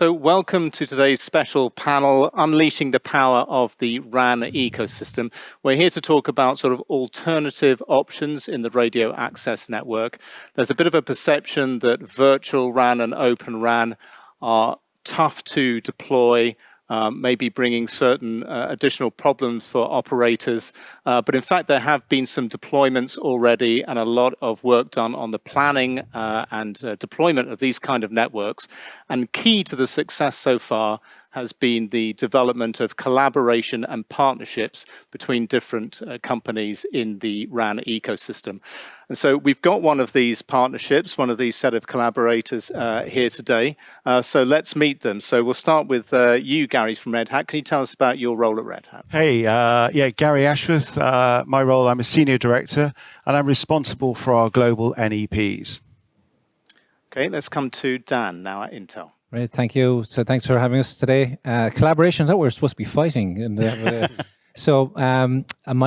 So welcome to today's special panel, Unleashing the Power of the RAN Ecosystem. We're here to talk about sort of alternative options in the radio access network. There's a bit of a perception that virtual RAN and open RAN are tough to deploy, maybe bringing certain additional problems for operators. But in fact, there have been some deployments already and a lot of work done on the planning and deployment of these kind of networks. And key to the success so far has been the development of collaboration and partnerships between different companies in the RAN ecosystem. And so we've got one of these partnerships, one of these set of collaborators here today. So let's meet them. So we'll start with you, Gary, from Red Hat. Can you tell us about your role at Red Hat? Hey, Gary Ashworth. My role, I'm a senior director, and I'm responsible for our global NEPs. Okay, let's come to Dan now at Intel. Right, thank you. So thanks for having us today. Collaboration, I thought we were supposed to be fighting. My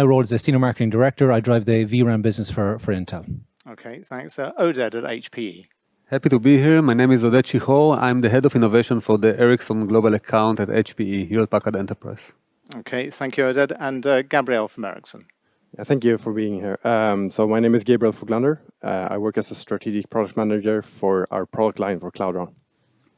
role is a senior marketing director. I drive the vRAN business for Intel. Okay, thanks. Oded at HPE. Happy to be here. My name is Oded Shihor. I'm the head of innovation for the Ericsson global account at HPE, Hewlett Packard Enterprise. Okay, thank you, Oded. And Gabriel from Ericsson. Thank you for being here. So my name is Gabriel Foglander. I work as a strategic product manager for our product line for Cloud RAN.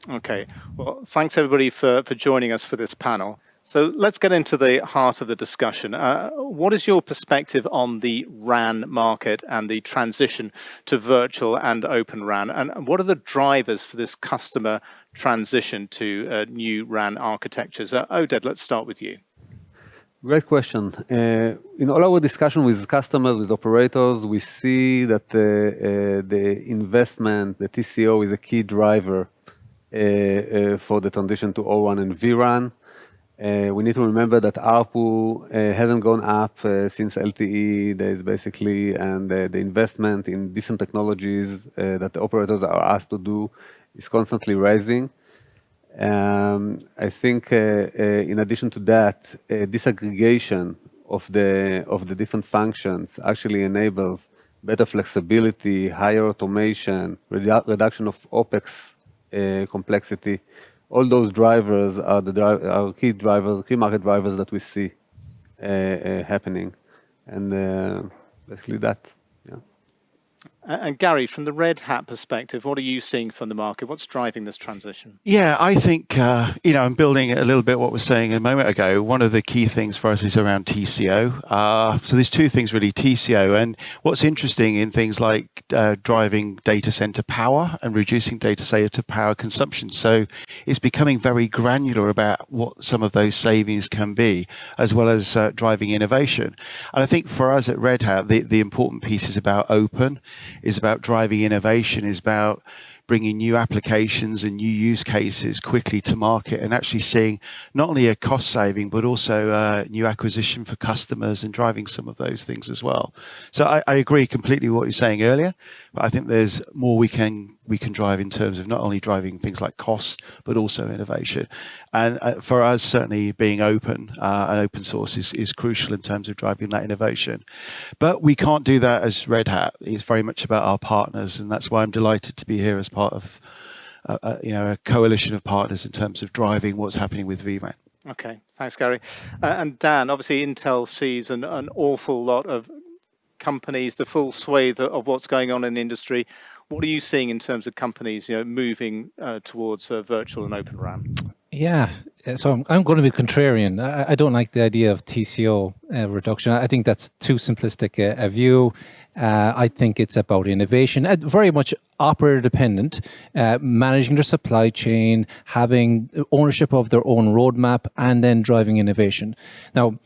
Okay, well, thanks everybody for joining us for this panel. So let's get into the heart of the discussion. What is your perspective on the RAN market and the transition to virtual and open RAN? And what are the drivers for this customer transition to new RAN architectures? Oded, let's start with you. Great question. In all our discussion with customers, with operators, we see that the investment, the TCO is a key driver for the transition to O-RAN and vRAN. We need to remember that ARPU hasn't gone up since LTE days, basically, and the investment in different technologies that the operators are asked to do is constantly rising. I think, in addition to that, disaggregation of the different functions actually enables better flexibility, higher automation, reduction of OpEx complexity. All those drivers are key market drivers that we see happening, and basically that. Yeah. And Gary, from the Red Hat perspective, what are you seeing from the market? What's driving this transition? Yeah, I think, I'm building a little bit what we were saying a moment ago. One of the key things for us is around TCO. So there's two things really, TCO. And what's interesting in things like driving data center power and reducing data center power consumption. So it's becoming very granular about what some of those savings can be, as well as driving innovation. And I think for us at Red Hat, the important piece is about open, is about driving innovation, is about bringing new applications and new use cases quickly to market and actually seeing not only a cost saving, but also new acquisition for customers and driving some of those things as well. So I agree completely with what you're saying earlier, but I think there's more we can drive in terms of not only driving things like cost, but also innovation. And for us, certainly being open and open source is crucial in terms of driving that innovation. But we can't do that as Red Hat. It's very much about our partners, and that's why I'm delighted to be here as part of a coalition of partners in terms of driving what's happening with vRAN. Okay, thanks, Gary. And Dan, obviously Intel sees an awful lot of companies, the full swathe of what's going on in the industry. What are you seeing in terms of companies moving towards virtual and open RAN? Yeah, so I'm going to be contrarian. I don't like the idea of TCO reduction. I think that's too simplistic a view. I think it's about innovation, very much operator dependent, managing their supply chain, having ownership of their own roadmap, and then driving innovation. Now,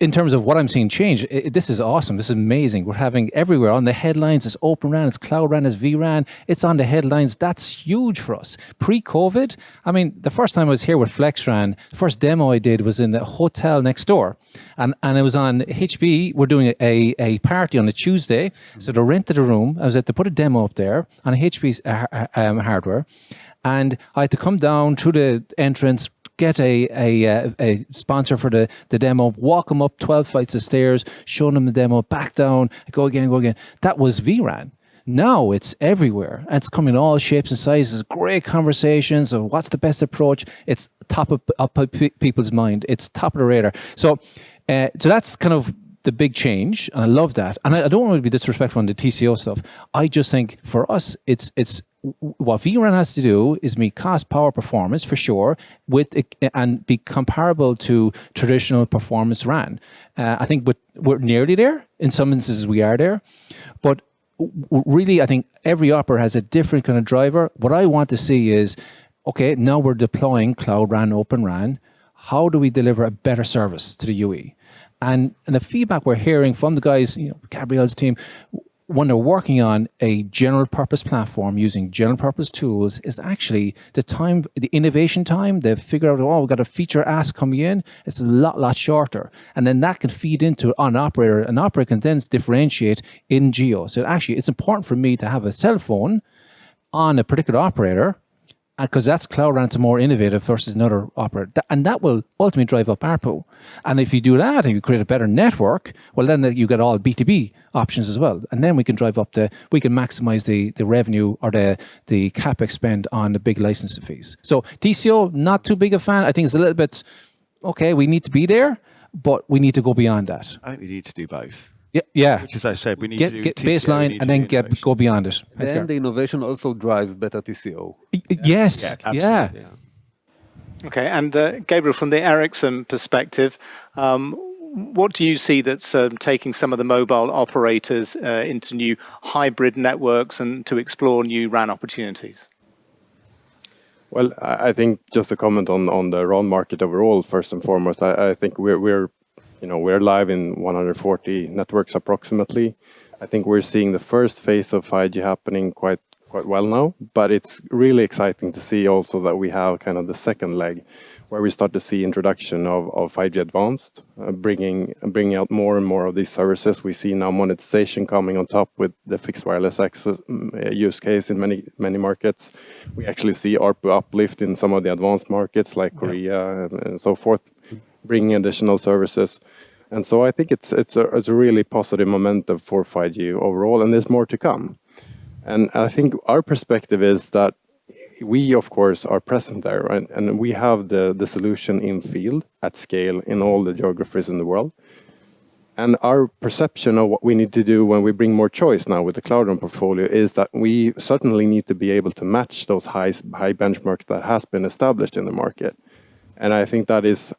in terms of what I'm seeing change, this is awesome. This is amazing. We're having everywhere on the headlines. It's Open RAN, it's Cloud RAN, it's vRAN. It's on the headlines. That's huge for us. Pre-COVID, I mean, the first time I was here with FlexRAN, the first demo I did was in the hotel next door. And it was on HPE. We're doing a party on a Tuesday. So they rented a room. I was at to put a demo up there on HPE's hardware. And I had to come down through the entrance, get a sponsor for the demo, walk them up 12 flights of stairs, show them the demo, back down, go again. That was vRAN. Now it's everywhere. It's coming in all shapes and sizes. Great conversations of what's the best approach. It's top of people's mind. It's top of the radar. So that's kind of the big change, and I love that. And I don't want to be disrespectful on the TCO stuff. I just think for us, it's what vRAN has to do is meet cost, power, performance for sure, and be comparable to traditional performance RAN. I think we're nearly there. In some instances, we are there, but really, I think every operator has a different kind of driver. What I want to see is, okay, now we're deploying Cloud RAN, Open RAN. How do we deliver a better service to the UE? And the feedback we're hearing from the guys, Gabriel's team, when they're working on a general purpose platform using general purpose tools, is actually the innovation time. They've figured out, we've got a feature ask coming in. It's a lot shorter. And then that can feed into an operator. An operator can then differentiate in geo. So actually, it's important for me to have a cell phone on a particular operator, because that's Cloud RAN's more innovative versus another operator. And that will ultimately drive up ARPU. And if you do that and you create a better network, well, then you get all B2B options as well. And then we can we can maximize the revenue or the CapEx spend on the big licensing fees. So TCO, not too big a fan. I think it's a little bit, okay, we need to be there, but we need to go beyond that. I think we need to do both. Yeah. Which, as I said, we need get to do get TCO, baseline and then go beyond it. Then the innovation also drives better TCO. Yes. Yeah, absolutely. Okay, and Gabriel, from the Ericsson perspective, what do you see that's taking some of the mobile operators into new hybrid networks and to explore new RAN opportunities? Well, I think just a comment on the RAN market overall. First and foremost, I think we're live in 140 networks approximately. I think we're seeing the first phase of 5G happening quite well now, but it's really exciting to see also that we have kind of the second leg, where we start to see introduction of 5G Advanced, bringing out more and more of these services. We see now monetization coming on top with the fixed wireless access use case in many markets. We actually see ARPU uplift in some of the advanced markets like Korea and so forth, bringing additional services. And so I think it's a really positive momentum for 5G overall, and there's more to come. And I think our perspective is that we, of course, are present there, right? And we have the solution in field at scale in all the geographies in the world. And our perception of what we need to do when we bring more choice now with the Cloud RAN portfolio is that we certainly need to be able to match those high benchmarks that has been established in the market. And I think that is,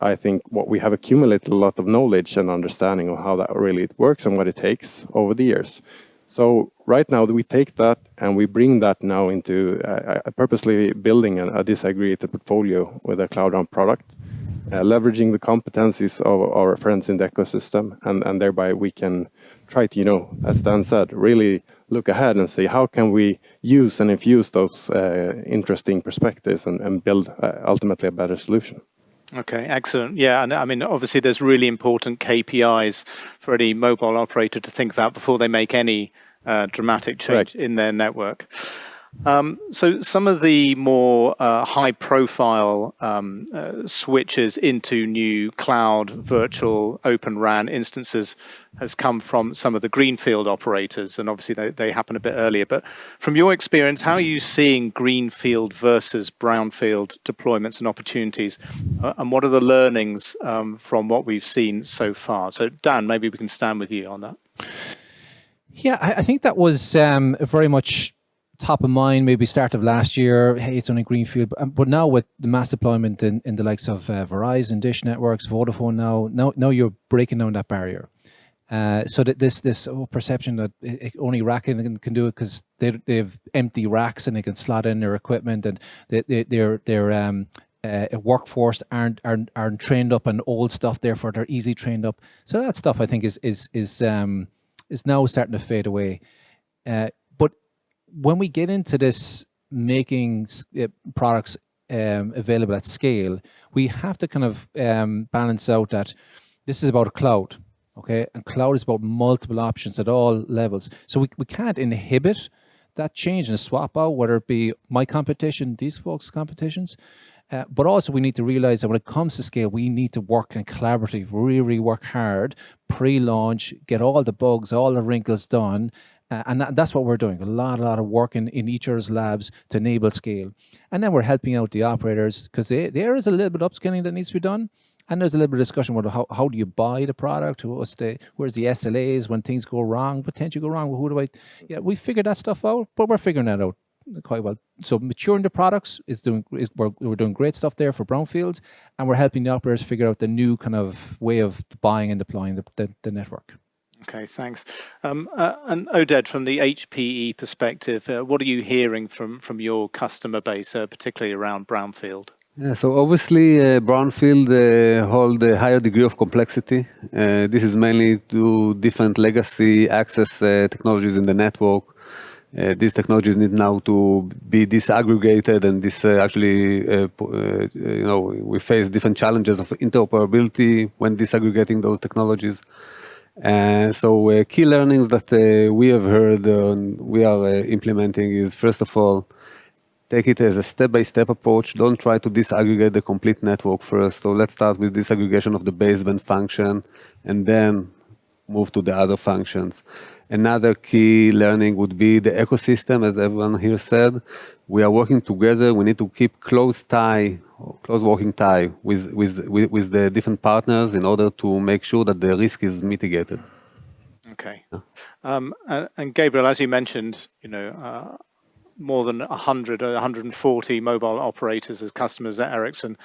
what we have accumulated a lot of knowledge and understanding of how that really works and what it takes over the years. So right now we take that and we bring that now into purposely building a disaggregated portfolio with a Cloud RAN product, leveraging the competencies of our friends in the ecosystem, and thereby we can try to, as Dan said, really look ahead and see how can we use and infuse those interesting perspectives and build ultimately a better solution. Okay, excellent. Yeah, and I mean, obviously there's really important KPIs for any mobile operator to think about before they make any dramatic change in their network. So some of the more high-profile switches into new cloud, virtual, open RAN instances has come from some of the Greenfield operators, and obviously they happen a bit earlier. But from your experience, how are you seeing Greenfield versus Brownfield deployments and opportunities, and what are the learnings from what we've seen so far? So Dan, maybe we can stand with you on that. Yeah, I think that was very much top of mind, maybe start of last year. Hey, it's only Greenfield, but now with the mass deployment in the likes of Verizon, Dish Networks, Vodafone, now you're breaking down that barrier. So that this whole perception that only racking can do it because they have empty racks and they can slot in their equipment, and their workforce aren't trained up on old stuff, therefore they're easily trained up. So that stuff I think is now starting to fade away. But when we get into this making products available at scale, we have to kind of balance out that this is about a cloud, okay? And cloud is about multiple options at all levels. So we can't inhibit that change and swap out, whether it be my competition, these folks' competitions. But also we need to realize that when it comes to scale, we need to work in collaborative, really work hard, pre-launch, get all the bugs, all the wrinkles done, And that's what we're doing. A lot of work in each other's labs to enable scale. And then we're helping out the operators because there is a little bit of upskilling that needs to be done. And there's a little bit of discussion about how do you buy the product? Where's the SLAs when things go wrong, potentially go wrong? Well, who do I? Yeah, we figured that stuff out, but we're figuring that out quite well. So maturing the products we're doing great stuff there for Brownfield, and we're helping the operators figure out the new kind of way of buying and deploying the network. Okay, thanks. And Oded, from the HPE perspective, what are you hearing from your customer base, particularly around Brownfield? Yeah, so obviously Brownfield hold a higher degree of complexity. This is mainly to different legacy access technologies in the network. These technologies need now to be disaggregated, and this we face different challenges of interoperability when disaggregating those technologies. So key learnings that we have heard we are implementing is, first of all, take it as a step-by-step approach. Don't try to disaggregate the complete network first. So let's start with disaggregation of the baseband function and then move to the other functions. Another key learning would be the ecosystem, as everyone here said. We are working together. We need to keep close working tie with the different partners in order to make sure that the risk is mitigated. Okay. And Gabriel, as you mentioned, more than 100 or 140 mobile operators as customers at Ericsson.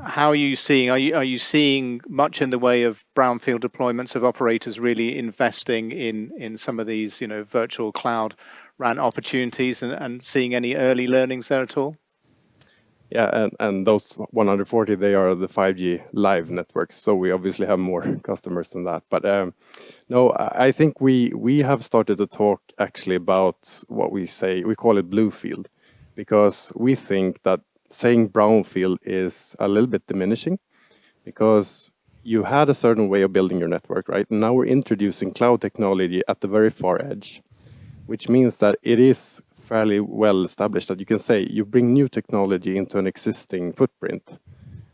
How are you seeing? Are you seeing much in the way of brownfield deployments of operators really investing in some of these, virtual cloud RAN opportunities and seeing any early learnings there at all? Yeah, and those 140, they are the 5G live networks. So we obviously have more customers than that. But no, I think we have started to talk actually about what we call it Bluefield, because we think that saying Brownfield is a little bit diminishing, because you had a certain way of building your network, right? And now we're introducing cloud technology at the very far edge, which means that it is fairly well established that you can say you bring new technology into an existing footprint.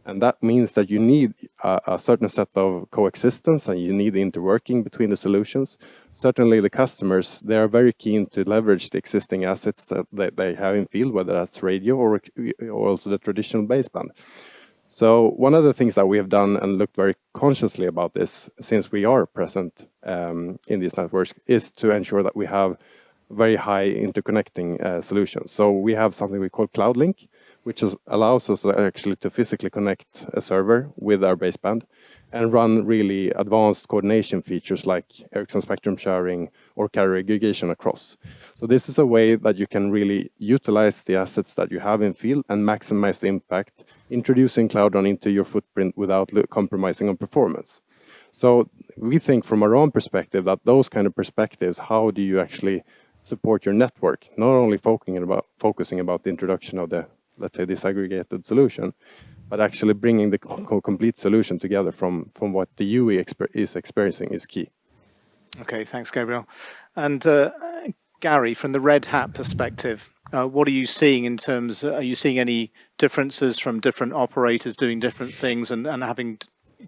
And that means that you need a certain set of coexistence, and you need the interworking between the solutions. Certainly the customers, they are very keen to leverage the existing assets that they have in field, whether that's radio or also the traditional baseband. So one of the things that we have done and looked very consciously about this, since we are present in these networks, is to ensure that we have very high interconnecting solutions. So we have something we call Cloud Link, which allows us actually to physically connect a server with our baseband and run really advanced coordination features like Ericsson spectrum sharing or carrier aggregation across. So this is a way that you can really utilize the assets that you have in field and maximize the impact, introducing Cloud RAN into your footprint without compromising on performance. So we think from our own perspective that those kind of perspectives, how do you actually support your network, not only focusing about the introduction of the, let's say, disaggregated solution, but actually bringing the complete solution together from what the UE is experiencing is key. Okay, thanks, Gabriel. And Gary, from the Red Hat perspective, what are you seeing in terms, are you seeing any differences from different operators doing different things and having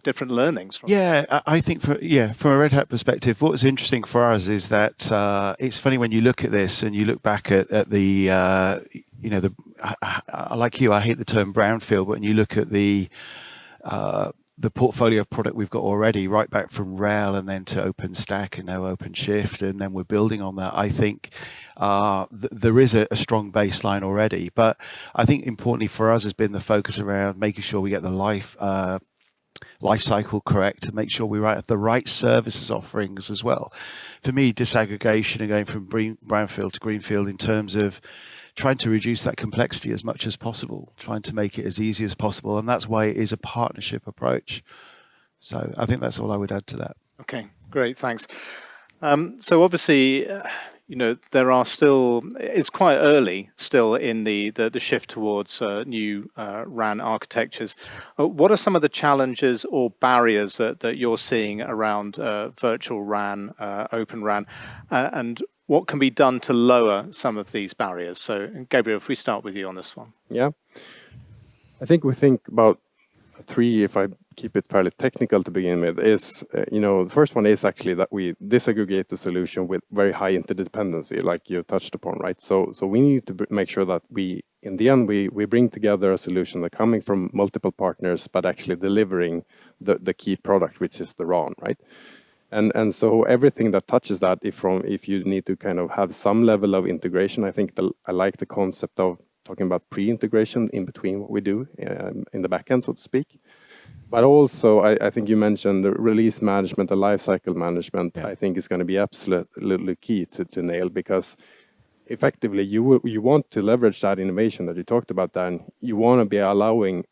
different learnings from I think from a Red Hat perspective, what's interesting for us is that it's funny when you look at this and you look back at the like you, I hate the term brownfield, but when you look at the portfolio of product we've got already, right back from RHEL and then to OpenStack and now OpenShift, and then we're building on that. I think there is a strong baseline already, but I think importantly for us has been the focus around making sure we get the life cycle correct, to make sure we have the right services offerings as well. For me, disaggregation and going from brownfield to greenfield in terms of trying to reduce that complexity as much as possible, trying to make it as easy as possible. And that's why it is a partnership approach. So I think that's all I would add to that. Okay, great, thanks. So obviously, there are still, it's quite early still in the shift towards new RAN architectures. What are some of the challenges or barriers that you're seeing around virtual RAN, open RAN, and what can be done to lower some of these barriers? So Gabriel, if we start with you on this one. Yeah, I think we think about three, if I keep it fairly technical to begin with, is, the first one is actually that we disaggregate the solution with very high interdependency, like you touched upon, right? So we need to make sure that in the end, we bring together a solution that coming from multiple partners, but actually delivering the key product, which is the RAN, right? And so everything that touches that, if you need to kind of have some level of integration, I think I like the concept of talking about pre-integration in between what we do in the back end, so to speak. But also, I think you mentioned the release management, the lifecycle management, I think is going to be absolutely key to nail, because effectively you want to leverage that innovation that you talked about, Dan. You want to be allowing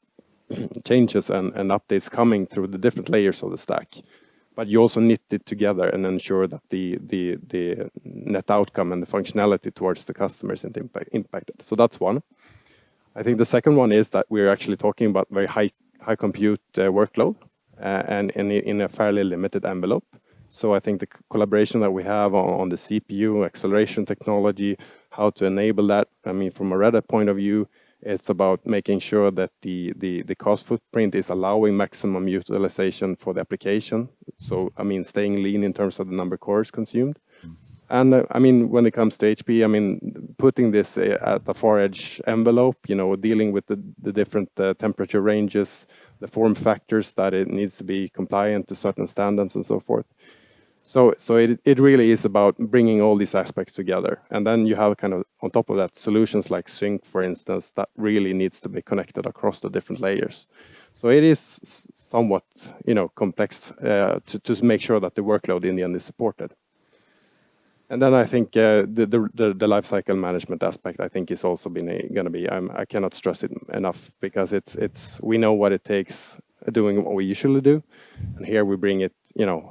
changes and updates coming through the different layers of the stack. But you also knit it together and ensure that the net outcome and the functionality towards the customer is impacted. So that's one. I think the second one is that we're actually talking about very high compute workload and in a fairly limited envelope. So I think the collaboration that we have on the CPU, acceleration technology, how to enable that, I mean, from a Red Hat point of view, it's about making sure that the cost footprint is allowing maximum utilization for the application. So, I mean, staying lean in terms of the number of cores consumed. And I mean, when it comes to HP, I mean, putting this at the far edge envelope, dealing with the different temperature ranges, the form factors that it needs to be compliant to certain standards and so forth. So it really is about bringing all these aspects together. And then you have kind of, on top of that, solutions like Sync, for instance, that really needs to be connected across the different layers. So it is somewhat, complex to make sure that the workload in the end is supported. And then I think the lifecycle management aspect, I think, is also going to be, I cannot stress it enough, because we know what it takes doing what we usually do. And here we bring it,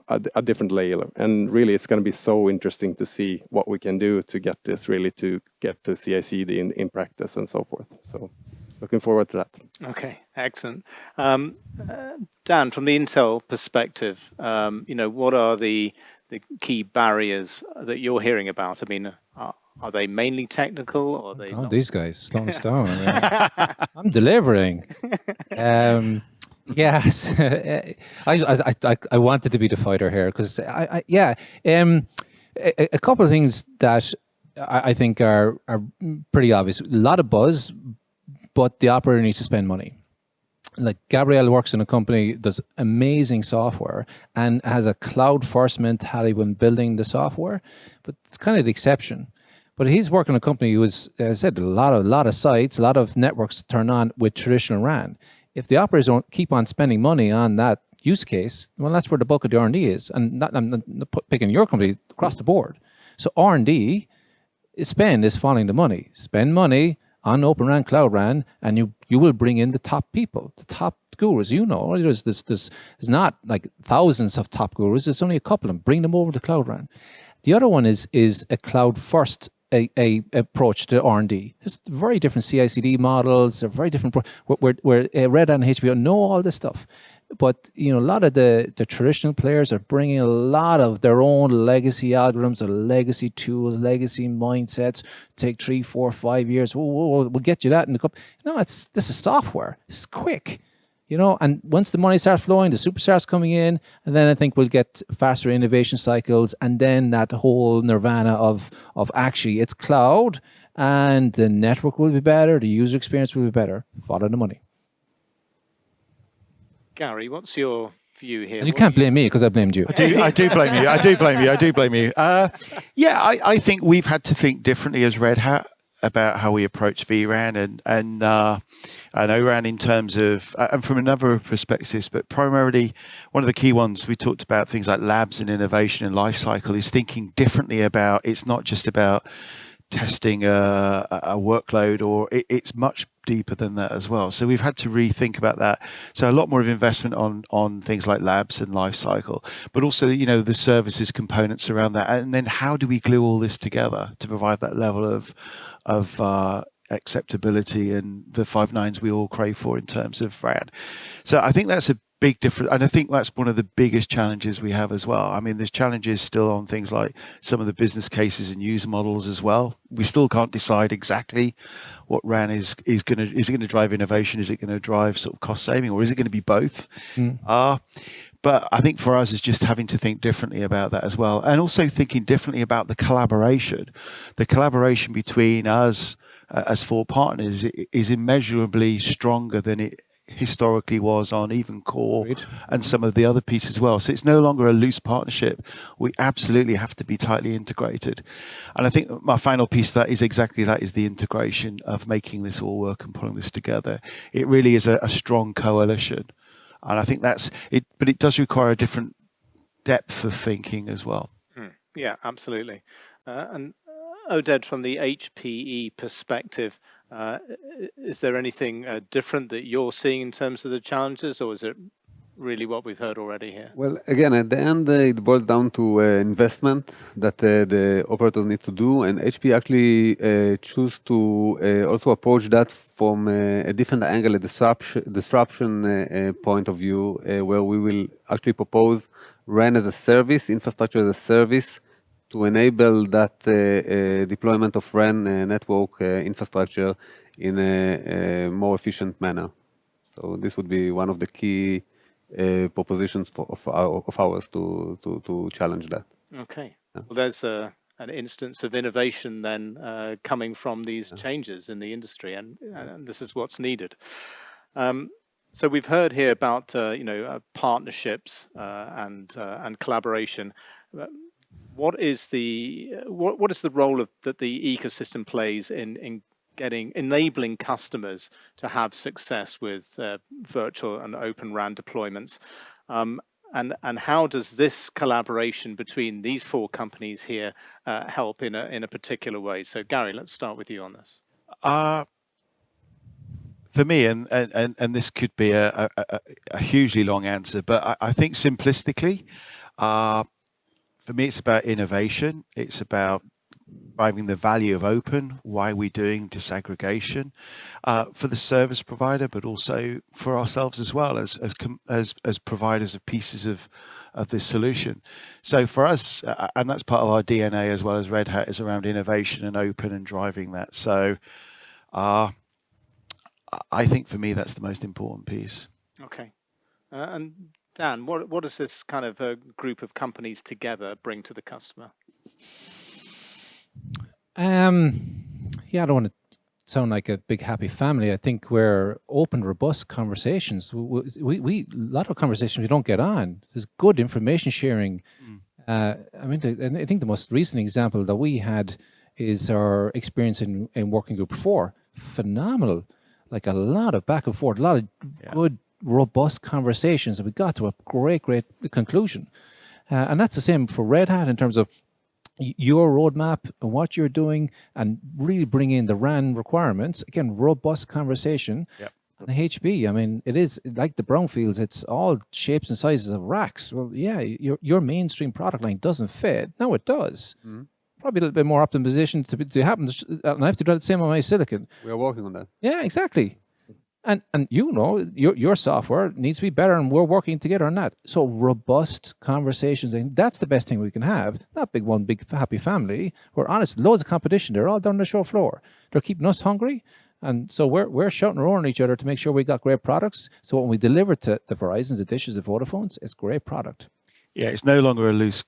a different layer. And really, it's going to be so interesting to see what we can do to get this really to get to CI/CD in practice and so forth. So looking forward to that. Okay, excellent. Dan, from the Intel perspective, what are the key barriers that you're hearing about? I mean, are they mainly technical, or are they? Oh, these guys slowing us down. I'm delivering. Yes, I wanted to be the fighter here, because a couple of things that I think are pretty obvious. A lot of buzz, but the operator needs to spend money. Like, Gabriel works in a company, does amazing software and has a cloud-first mentality when building the software, but it's kind of the exception. But he's working in a company who is, as I said, a lot of sites, a lot of networks turn on with traditional RAN. If the operators don't keep on spending money on that use case, well, that's where the bulk of the R&D is. And I'm not picking your company, across the board. So R&D spend is following the money. Spend money on Open RAN, Cloud RAN, and you will bring in the top people, the top gurus. There's not like thousands of top gurus. There's only a couple of them. Bring them over to Cloud RAN. The other one is a cloud first a approach to R&D. There's very different CI/CD models. They're very different. Where Red Hat and HBO know all this stuff. But a lot of the traditional players are bringing a lot of their own legacy algorithms, or legacy tools, legacy mindsets. Take 3, 4, 5 years. We'll get you that in a couple. No, this is software. It's quick, And once the money starts flowing, the superstars coming in, and then I think we'll get faster innovation cycles, and then that whole nirvana of actually it's cloud, and the network will be better, the user experience will be better. Follow the money. Gary, what's your view here? And you can't blame me, because I blamed you. I do blame you. I think we've had to think differently as Red Hat about how we approach vRAN and O-RAN in terms of, and from a number of perspectives, but primarily one of the key ones we talked about, things like labs and innovation and lifecycle, is thinking differently about, it's not just about testing a workload, or it's much deeper than that as well. So we've had to rethink about that. So a lot more of investment on things like labs and lifecycle, but also the services components around that. And then how do we glue all this together to provide that level of acceptability and the 5 nines we all crave for in terms of RAN? So I think that's a big difference, and I think that's one of the biggest challenges we have as well. I mean, there's challenges still on things like some of the business cases and user models as well. We still can't decide exactly what RAN is going to, is it going to drive innovation? Is it going to drive sort of cost saving, or is it going to be both? But I think for us is just having to think differently about that as well, and also thinking differently about the collaboration between us as four partners is immeasurably stronger than it historically was on even core and some of the other pieces as well. So it's no longer a loose partnership. We absolutely have to be tightly integrated. And I think my final piece of that is exactly that, is the integration of making this all work and pulling this together. It really is a strong coalition. And I think that's it, but it does require a different depth of thinking as well. Yeah, absolutely. And Oded, from the HPE perspective, is there anything different that you're seeing in terms of the challenges, or is it really what we've heard already here? Well, again, at the end, it boils down to investment that the operators need to do, and HP actually choose to also approach that from a different angle, a disruption point of view, where we will actually propose RAN as a service, infrastructure as a service, to enable that deployment of RAN network infrastructure in a more efficient manner. So this would be one of the key propositions of ours to challenge that. Okay. Yeah. Well, there's an instance of innovation then coming from these changes in the industry, and this is what's needed. So we've heard here about partnerships and collaboration. What is the role that the ecosystem plays in enabling customers to have success with virtual and open RAN deployments, and how does this collaboration between these four companies here help in a particular way? So Gary, let's start with you on this. For me, and this could be a hugely long answer, but I think simplistically, for me, it's about innovation. It's about driving the value of open. Why are we doing disaggregation for the service provider, but also for ourselves as well as providers of pieces of this solution. So for us, and that's part of our DNA as well as Red Hat, is around innovation and open and driving that. So I think for me, that's the most important piece. Okay. And Dan, what does this kind of group of companies together bring to the customer? Yeah, I don't want to sound like a big happy family. I think we're open, robust conversations. We a lot of conversations we don't get on. There's good information sharing. I think the most recent example that we had is our experience in Working Group 4. Phenomenal, like a lot of back and forth, a lot of good, robust conversations, and we got to a great conclusion. And that's the same for Red Hat in terms of your roadmap and what you're doing, and really bring in the RAN requirements. Again, robust conversation. And HP, I mean, it is like the Brownfields. It's all shapes and sizes of racks. Well, yeah, your mainstream product line doesn't fit. No, it does. Probably a little bit more optimization to happen. And I have to do the same on my silicon. We are working on that. Yeah, exactly. And your software needs to be better, and we're working together on that. So robust conversations, and that's the best thing we can have. Not big happy family. We're honest, loads of competition. They're all down the show floor. They're keeping us hungry, and so we're shouting and roaring at each other to make sure we got great products. So when we deliver to the Verizons, the Dishes, the Vodafones, it's great product. Yeah, it's no longer a loose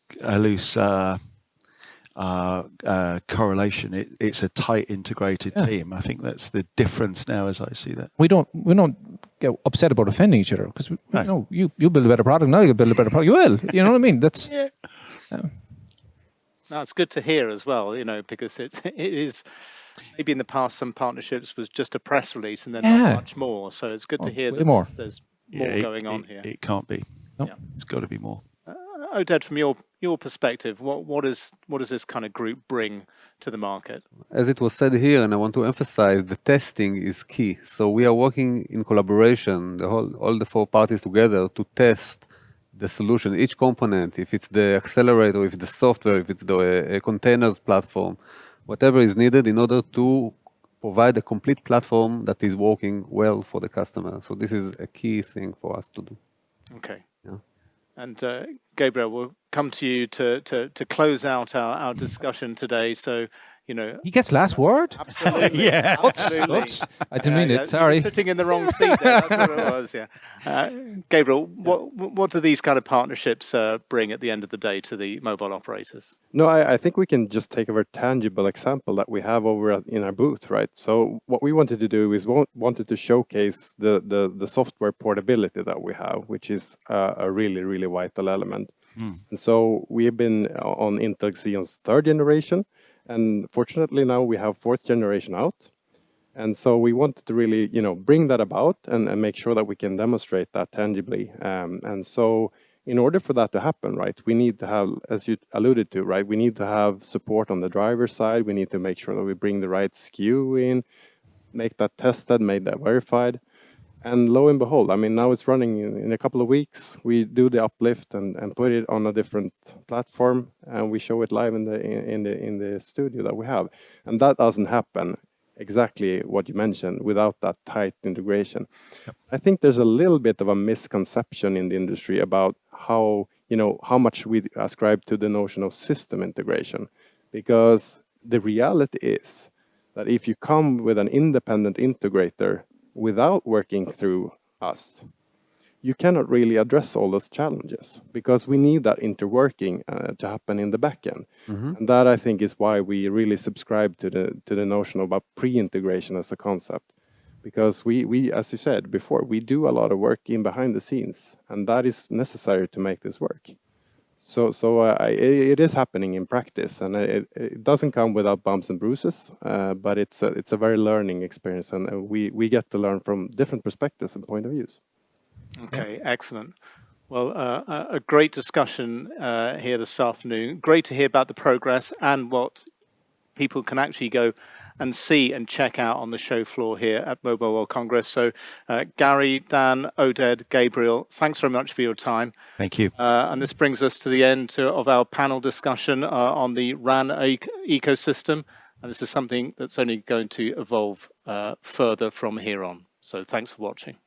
correlation. It's a tight integrated team. I think that's the difference now as I see that. We don't get upset about offending each other, because you build a better product, now you build a better product. You will. You know what I mean? That's Now it's good to hear as well, because it is maybe in the past some partnerships was just a press release and then not much more. So it's good to hear that there's more going on here. It can't be. Nope. It's got to be more. Oded, from your perspective, what does this kind of group bring to the market? As it was said here, and I want to emphasize, the testing is key. So we are working in collaboration, all the four parties together, to test the solution, each component, if it's the accelerator, if it's the software, if it's the containers platform, whatever is needed in order to provide a complete platform that is working well for the customer. So this is a key thing for us to do. Okay. Yeah. And Gabriel, we'll come to you to close out our discussion today. So, you know, He gets last word. absolutely, Yeah. absolutely. Oops. I didn't mean Yeah, it. you were Sorry. sitting in the wrong seat there. That's what it was. Yeah. Gabriel, what do these kind of partnerships bring at the end of the day to the mobile operators? No, I think we can just take a very tangible example that we have in our booth, right? So what we wanted to do is wanted to showcase the software portability that we have, which is a really, really vital element. And so we have been on Intel Xeon's 3rd generation, and fortunately now we have 4th generation out. And so we wanted to really, bring that about and make sure that we can demonstrate that tangibly. And so in order for that to happen, right, we need to have, as you alluded to, right, we need to have support on the driver side. We need to make sure that we bring the right SKU in, make that tested, make that verified. And lo and behold, I mean, now it's running in a couple of weeks. We do the uplift and put it on a different platform, and we show it live in the studio that we have. And that doesn't happen exactly what you mentioned without that tight integration. Yep. I think there's a little bit of a misconception in the industry about how much we ascribe to the notion of system integration, because the reality is that if you come with an independent integrator without working through us, you cannot really address all those challenges, because we need that interworking to happen in the back end. And that, I think, is why we really subscribe to the notion about pre-integration as a concept, because we, as you said before, we do a lot of work in behind the scenes, and that is necessary to make this work. So it is happening in practice, and it doesn't come without bumps and bruises, but it's a very learning experience, and we get to learn from different perspectives and point of views. Okay, excellent. Well, a great discussion here this afternoon. Great to hear about the progress and what people can actually go and see and check out on the show floor here at Mobile World Congress. So Gary, Dan, Oded, Gabriel, thanks very much for your time. Thank you. And this brings us to the end of our panel discussion on the RAN ecosystem. And this is something that's only going to evolve further from here on. So thanks for watching.